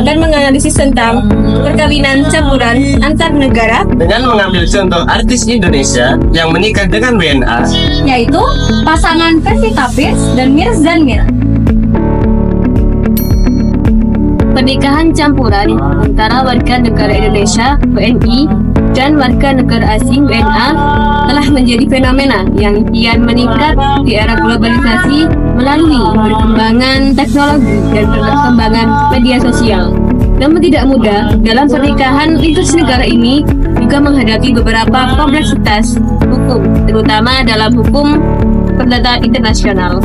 dan menganalisis tentang perkawinan campuran antar negara dengan mengambil contoh artis Indonesia yang menikah dengan WNA, yaitu pasangan Pevita Pierce dan Mir Zanmir. Pernikahan campuran antara warga negara Indonesia (WNI) dan warga negara asing (WNA) telah menjadi fenomena yang kian meningkat di era globalisasi melalui perkembangan teknologi dan perkembangan media sosial. Namun tidak mudah, dalam pernikahan lintas negara ini juga menghadapi beberapa kompleksitas hukum, terutama dalam hukum perdata internasional.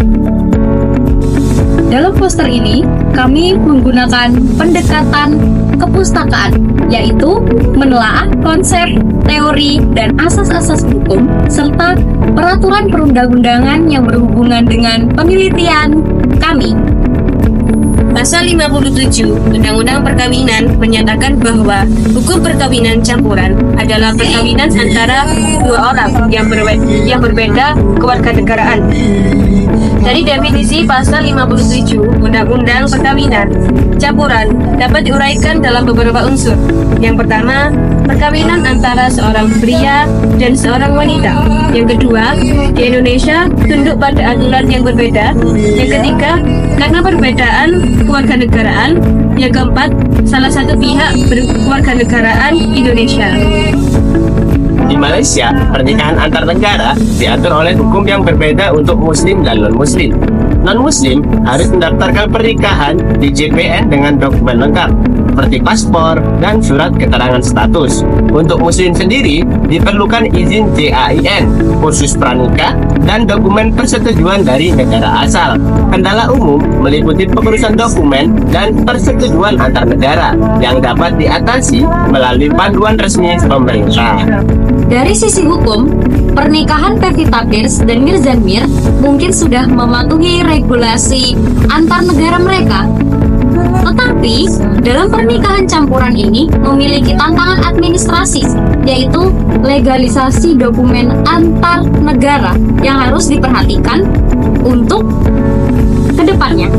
Dalam poster ini, kami menggunakan pendekatan kepustakaan, yaitu menelaah konsep, teori, dan asas-asas hukum, serta peraturan perundang-undangan yang berhubungan dengan penelitian kami. Pasal 57 Undang-Undang Perkawinan menyatakan bahwa hukum perkawinan campuran adalah perkawinan antara dua orang yang berbeda kewarganegaraan. Dari definisi pasal 57 Undang-Undang Perkawinan campuran dapat diuraikan dalam beberapa unsur. Yang pertama, perkawinan antara seorang pria dan seorang wanita. Yang kedua, di Indonesia tunduk pada aturan yang berbeda. Yang ketiga, karena perbedaan kewarganegaraan. Yang keempat, salah satu pihak berkewarganegaraan Indonesia. Di Malaysia, pernikahan antar negara diatur oleh hukum yang berbeda untuk Muslim dan non-Muslim. Non-Muslim harus mendaftarkan pernikahan di JPN dengan dokumen lengkap, seperti paspor dan surat keterangan status. Untuk Muslim sendiri, diperlukan izin JAIN, khusus pranikah, dan dokumen persetujuan dari negara asal. Kendala umum meliputi pengurusan dokumen dan persetujuan antar negara yang dapat diatasi melalui panduan resmi pemerintah. Dari sisi hukum, pernikahan Pevita Pierce dan Mir Zanmir mungkin sudah mematuhi regulasi antar negara mereka. Tetapi, dalam pernikahan campuran ini memiliki tantangan administrasi, yaitu legalisasi dokumen antar negara yang harus diperhatikan untuk kedepannya.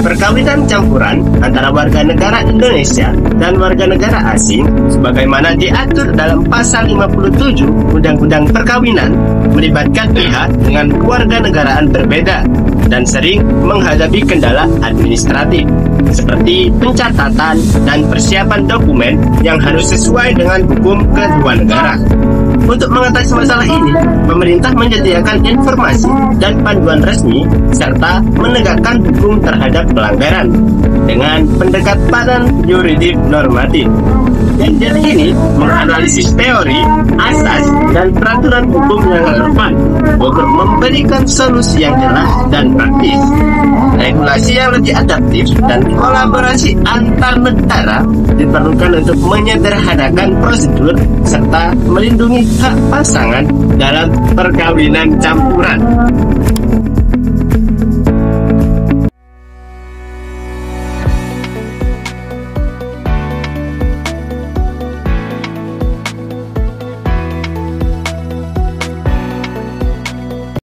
Perkawinan campuran antara warga negara Indonesia dan warga negara asing sebagaimana diatur dalam pasal 57 Undang-Undang Perkawinan melibatkan pihak dengan kewarganegaraan berbeda dan sering menghadapi kendala administratif seperti pencatatan dan persiapan dokumen yang harus sesuai dengan hukum kedua negara. Untuk mengatasi masalah ini, pemerintah menyediakan informasi dan panduan resmi serta menegakkan hukum terhadap pelanggaran dengan pendekatan yuridis normatif. Kajian ini menganalisis teori, asas, dan peraturan hukum yang relevan untuk memberikan solusi yang jelas dan praktis. Regulasi yang lebih adaptif dan kolaborasi antar negara diperlukan untuk menyederhanakan prosedur serta melindungi hak pasangan dalam perkawinan campuran.